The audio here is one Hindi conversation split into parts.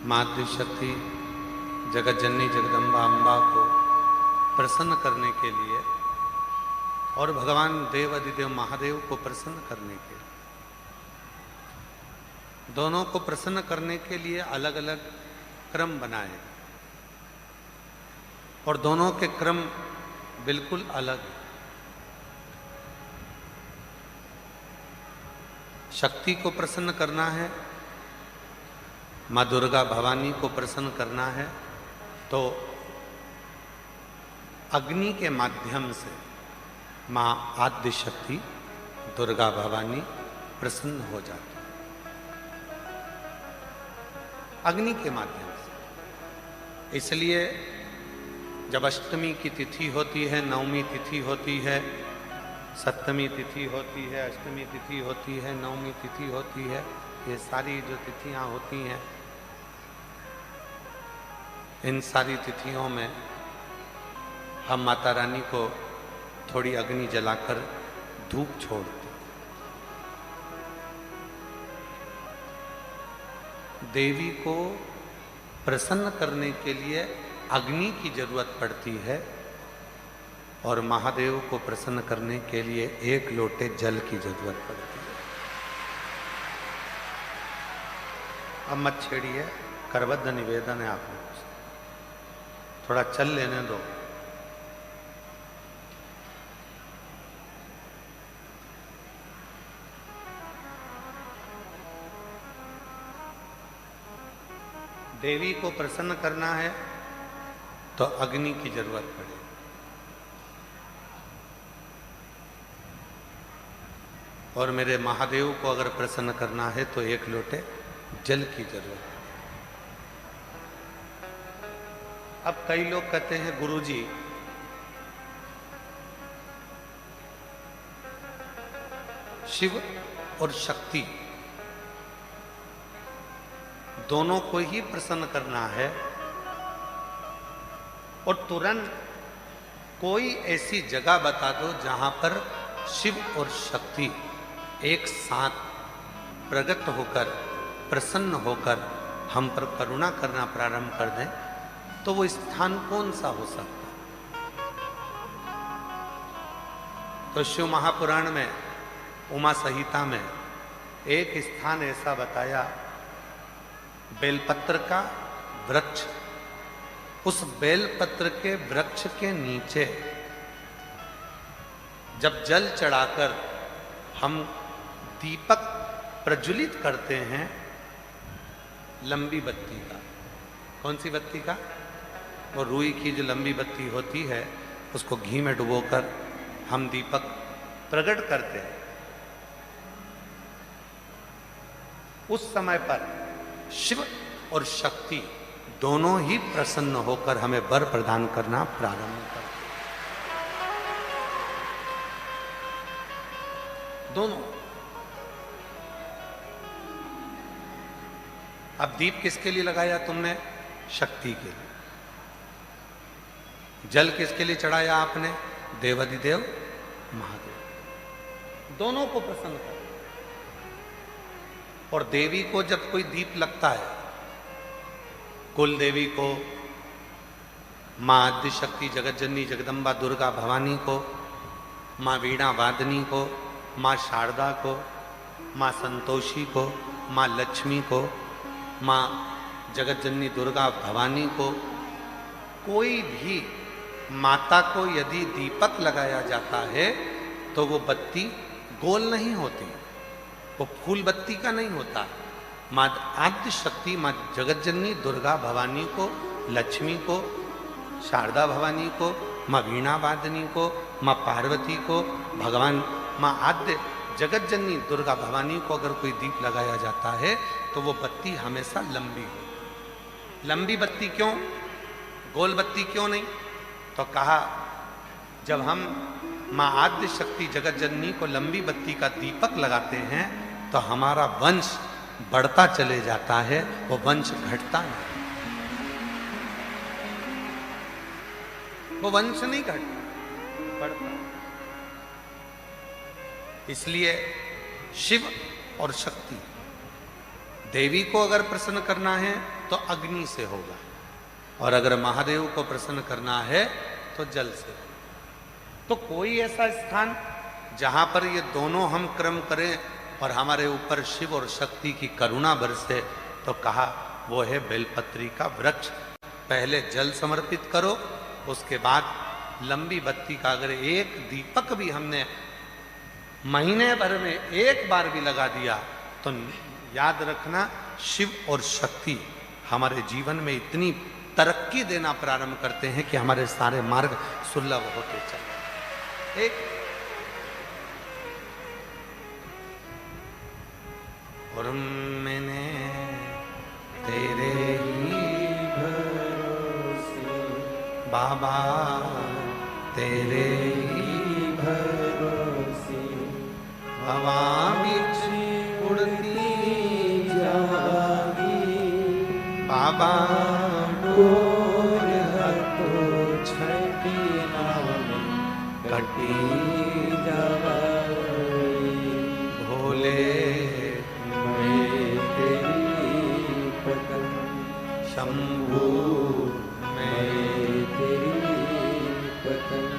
माँ शक्ति जगत जननी जगदम्बा अम्बा को प्रसन्न करने के लिए और भगवान देव अधिदेव महादेव को प्रसन्न करने के लिए, दोनों को प्रसन्न करने के लिए अलग अलग क्रम बनाए और दोनों के क्रम बिल्कुल अलग है। शक्ति को प्रसन्न करना है, माँ दुर्गा भवानी को प्रसन्न करना है तो अग्नि के माध्यम से माँ आद्य शक्ति दुर्गा भवानी प्रसन्न हो जाती है, अग्नि के माध्यम से। इसलिए जब अष्टमी की तिथि होती है, नवमी तिथि होती है, सप्तमी तिथि होती है, अष्टमी तिथि होती है, नवमी तिथि होती है, ये सारी जो तिथियां होती हैं, इन सारी तिथियों में हम माता रानी को थोड़ी अग्नि जलाकर धूप छोड़ते। देवी को प्रसन्न करने के लिए अग्नि की जरूरत पड़ती है और महादेव को प्रसन्न करने के लिए एक लोटे जल की जरूरत पड़ती है। अब मत छेड़िए, करबद्ध निवेदन है आप लोगों से, थोड़ा चल लेने दो। देवी को प्रसन्न करना है तो अग्नि की जरूरत पड़ेगी। और मेरे महादेव को अगर प्रसन्न करना है तो एक लोटे जल की जरूरत है। अब कई लोग कहते हैं गुरुजी शिव और शक्ति दोनों को ही प्रसन्न करना है और तुरंत कोई ऐसी जगह बता दो जहां पर शिव और शक्ति एक साथ प्रकट होकर प्रसन्न होकर हम पर करुणा करना प्रारंभ कर दें, तो वो स्थान कौन सा हो सकता है? तो शिव महापुराण में उमा संहिता में एक स्थान ऐसा बताया, बेलपत्र का वृक्ष, उस बेलपत्र के वृक्ष के नीचे जब जल चढ़ाकर हम दीपक प्रज्वलित करते हैं, लंबी बत्ती का, कौन सी बत्ती का? वो रुई की जो लंबी बत्ती होती है, उसको घी में डुबोकर हम दीपक प्रकट करते हैं। उस समय पर शिव और शक्ति दोनों ही प्रसन्न होकर हमें वर प्रदान करना प्रारंभ करते हैं। दोनों। अब दीप किसके लिए लगाया तुमने? शक्ति के लिए। जल किसके लिए चढ़ाया आपने? देवाधिदेव महादेव। दोनों को प्रसन्न कर। और देवी को जब कोई दीप लगता है, कुल देवी को, माँ आद्य शक्ति जगत जननी जगदम्बा दुर्गा भवानी को, माँ वीणा वादनी को, माँ शारदा को, माँ संतोषी को, माँ लक्ष्मी को, माँ जगत जननी दुर्गा भवानी को, कोई भी माता को यदि दीपक लगाया जाता है तो वो बत्ती गोल नहीं होती, वो फूल बत्ती का नहीं होता। माँ आद्य शक्ति, माँ जगत जननी दुर्गा भवानी को, लक्ष्मी को, शारदा भवानी को, माँ वीणा वादनी को, माँ पार्वती को, भगवान माँ आद्य जगत जननी दुर्गा भवानी को अगर कोई दीप लगाया जाता है तो वो बत्ती हमेशा लंबी हो। लंबी बत्ती क्यों? गोल बत्ती क्यों नहीं? तो कहा जब हम माँ आद्य शक्ति जगत जननी को लंबी बत्ती का दीपक लगाते हैं तो हमारा वंश बढ़ता चले जाता है, वो वंश घटता नहीं, वो वंश नहीं घटता, बढ़ता। इसलिए शिव और शक्ति देवी को अगर प्रसन्न करना है तो अग्नि से होगा, और अगर महादेव को प्रसन्न करना है तो जल से। तो कोई ऐसा स्थान जहां पर ये दोनों हम क्रम करें और हमारे ऊपर शिव और शक्ति की करुणा बरसे, तो कहा वो है बेलपत्री का वृक्ष। पहले जल समर्पित करो, उसके बाद लंबी बत्ती का अगर एक दीपक भी हमने महीने भर में एक बार भी लगा दिया, तो याद रखना शिव और शक्ति हमारे जीवन में इतनी तरक्की देना प्रारंभ करते हैं कि हमारे सारे मार्ग सुलभ होते चले। एक और मैंने तेरे ही भरोसे बाबा, तेरे ही भरोसे हवा बिच उड़ती जागी बाबा, डोर हतो छठी नाम कटी जागी भोले शंभू मैं तेरी पतंग,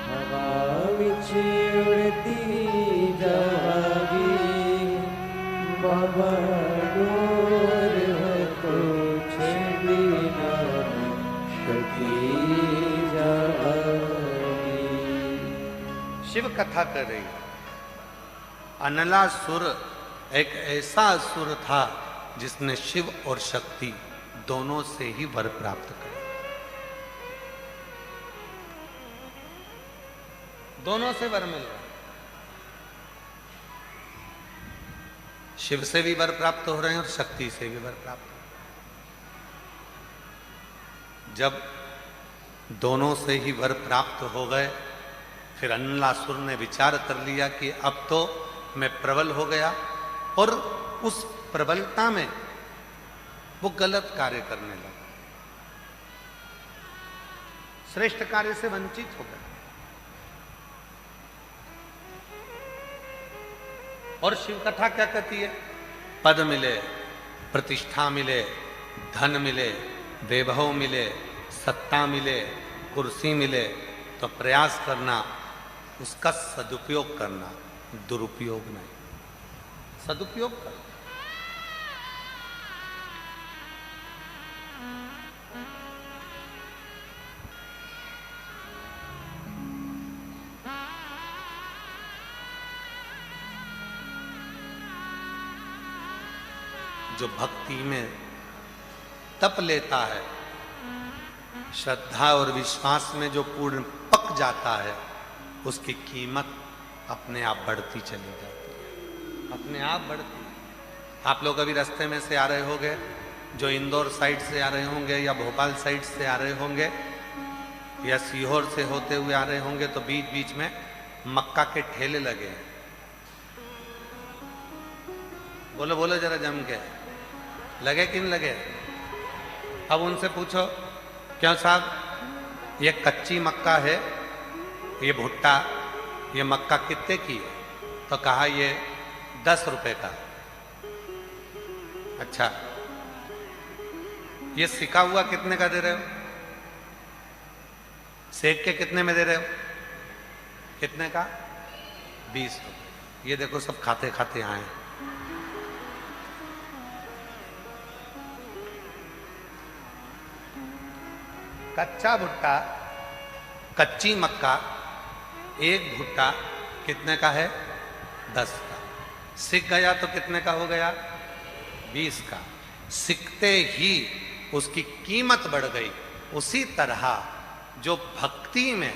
हवा विच उड़ती जागी बाबा, डोर हतो छठी नाम कटी जागी। शिव कथा कर रही। अनलासुर एक ऐसा असुर था जिसने शिव और शक्ति दोनों से ही वर प्राप्त करे। दोनों से वर मिल रहा, शिव से भी वर प्राप्त हो रहे हैं और शक्ति से भी वर प्राप्त हो रहे हैं। जब दोनों से ही वर प्राप्त हो गए, फिर अनलासुर ने विचार कर लिया कि अब तो मैं प्रबल हो गया, और उस प्रबलता में वो गलत कार्य करने लगा, श्रेष्ठ कार्य से वंचित हो गया। और शिव कथा क्या कहती है? पद मिले, प्रतिष्ठा मिले, धन मिले, वैभव मिले, सत्ता मिले, कुर्सी मिले, तो प्रयास करना, उसका सदुपयोग करना, दुरुपयोग नहीं, सदुपयोग करना। जो भक्ति में तप लेता है, श्रद्धा और विश्वास में जो पूर्ण पक जाता है, उसकी कीमत अपने आप बढ़ती चली जाती है, अपने आप बढ़ती। आप लोग अभी रास्ते में से आ रहे होंगे, जो इंदौर साइड से आ रहे होंगे या भोपाल साइड से आ रहे होंगे या सीहोर से होते हुए आ रहे होंगे, तो बीच बीच में मक्का के ठेले लगे हैं। बोलो बोलो जरा जम के, लगे कि नहीं लगे? अब उनसे पूछो, क्यों साहब ये कच्ची मक्का है, ये भुट्टा, ये मक्का कितने की है? तो कहा ये 10 रुपए का। अच्छा, ये सिका हुआ कितने का दे रहे हो? सेक के कितने में दे रहे हो? कितने का? 20 रुपए। ये देखो सब खाते खाते आए। कच्चा भुट्टा, कच्ची मक्का, एक भुट्टा कितने का है? 10 का। सिक गया तो कितने का हो गया? 20 का। सिकते ही उसकी कीमत बढ़ गई। उसी तरह जो भक्ति में,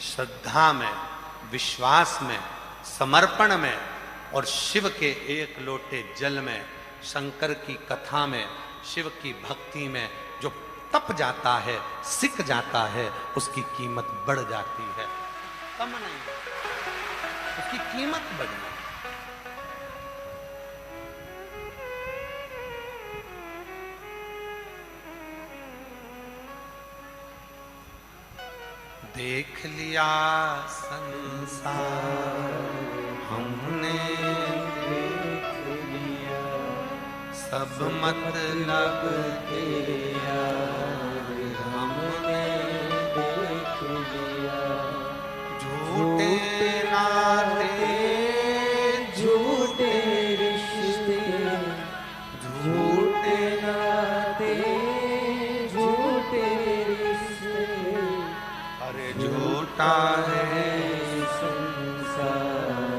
श्रद्धा में, विश्वास में, समर्पण में और शिव के एक लोटे जल में, शंकर की कथा में, शिव की भक्ति में जो तप जाता है, सिक जाता है, उसकी कीमत बढ़ जाती है। कम नहीं, उसकी कीमत बढ़ जाती है। देख लिया संसार हमने, देख लिया सब मतलब के यार हमने देख लिया। झूठे नाते झूठे रिश्ते, झूठे नाते झूठे रिश्ते, अरे झूठा है संसार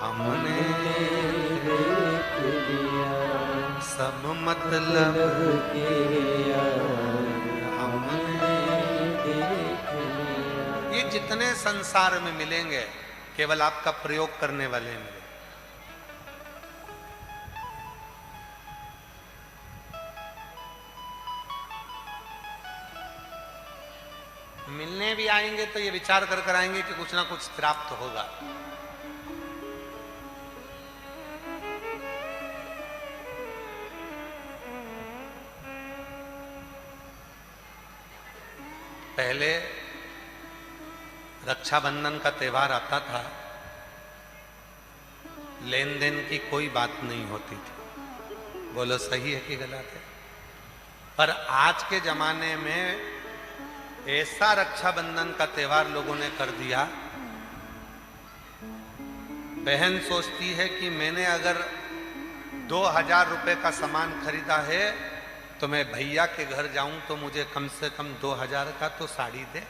हमने देख लिया। सब मतलब के यार हमने देख लिया। ये जितने संसार में मिलेंगे केवल आपका प्रयोग करने वाले मिले। मिलने भी आएंगे तो ये विचार कर कर आएंगे कि कुछ ना कुछ प्राप्त होगा। पहले रक्षाबंधन का त्योहार आता था, लेन देन की कोई बात नहीं होती थी। बोलो सही है कि गलत है? पर आज के जमाने में ऐसा रक्षाबंधन का त्योहार लोगों ने कर दिया, बहन सोचती है कि मैंने अगर 2000 रुपए का सामान खरीदा है तो मैं भैया के घर जाऊं तो मुझे कम से कम 2000 का तो साड़ी दे।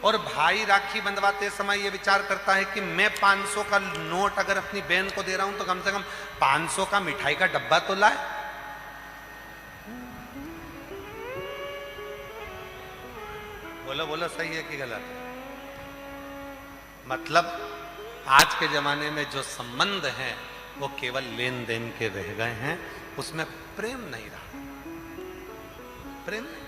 और भाई राखी बंधवाते समय ये विचार करता है कि मैं 500 का नोट अगर अपनी बहन को दे रहा हूं तो कम से कम 500 का मिठाई का डब्बा तो लाए। बोलो बोलो सही है कि गलत है? मतलब आज के जमाने में जो संबंध हैं वो केवल लेन देन के रह गए हैं, उसमें प्रेम नहीं रहा। प्रेम नहीं।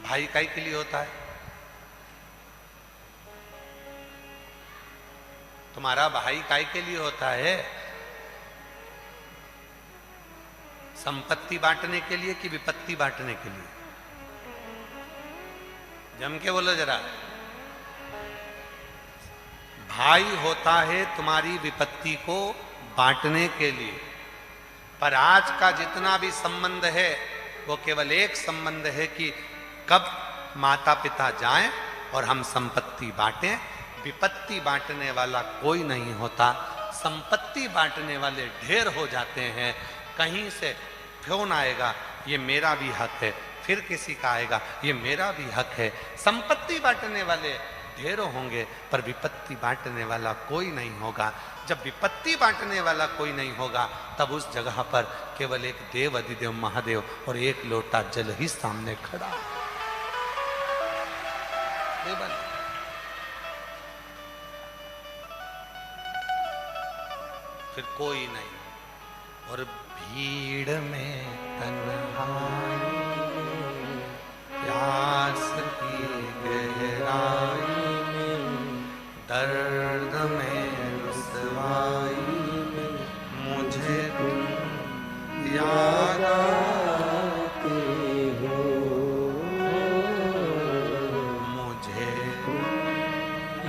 भाई काई के लिए होता है? तुम्हारा भाई काय के लिए होता है? संपत्ति बांटने के लिए कि विपत्ति बांटने के लिए? जम के बोलो जरा। भाई होता है तुम्हारी विपत्ति को बांटने के लिए। पर आज का जितना भी संबंध है वो केवल एक संबंध है कि कब माता पिता जाएं और हम संपत्ति बांटें। विपत्ति बांटने वाला कोई नहीं होता। संपत्ति बांटने वाले ढेर हो जाते हैं। कहीं से फोन आएगा, ये मेरा भी हक है, फिर किसी का आएगा, ये मेरा भी हक है। संपत्ति बांटने वाले ढेरों होंगे पर विपत्ति बांटने वाला कोई नहीं होगा। जब विपत्ति बांटने वाला कोई नहीं होगा तब उस जगह पर केवल एक देव अधिदेव महादेव और एक लोटा जल ही सामने खड़ा है। फिर कोई नहीं। और भीड़ में तन्हाई में, प्यास की गहराई में, दर्द में रुसवाई में मुझे तुम याद आते हो, मुझे तुम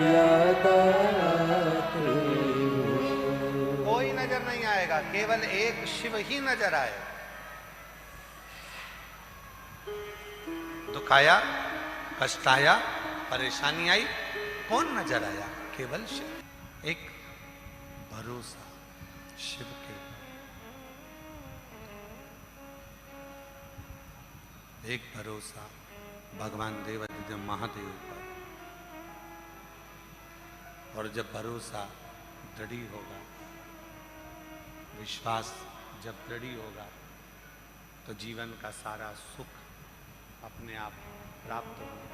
याद आते हो। कोई नजर नहीं आएगा, केवल एक शिव ही नजर आए। दुख आया, कष्ट आया, परेशानी आई, कौन नजर आया? केवल शिव। एक भरोसा शिव के ऊपर, एक भरोसा भगवान देवाधिदेव महादेव पर। और जब भरोसा दृढ़ होगा, विश्वास जब दृढ़ होगा तो जीवन का सारा सुख अपने आप प्राप्त होगा।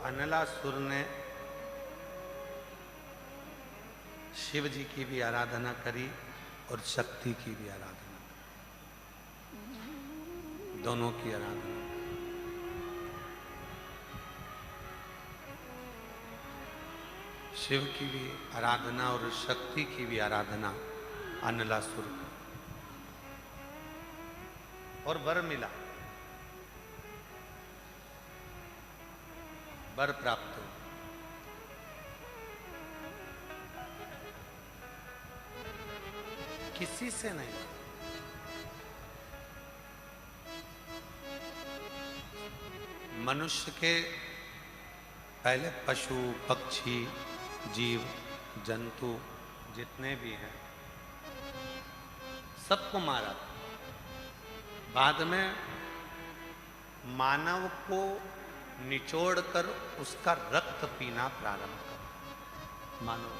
अनलासुर ने शिव जी की भी आराधना करी और शक्ति की भी आराधना करी, दोनों की आराधना। शिव की भी आराधना और शक्ति की भी आराधना अनलासुर को, और वर मिला, वर प्राप्त हो। किसी से नहीं, मनुष्य के पहले पशु पक्षी जीव जंतु जितने भी हैं सबको मारा, बाद में मानव को निचोड़कर उसका रक्त पीना प्रारंभ कर, मानव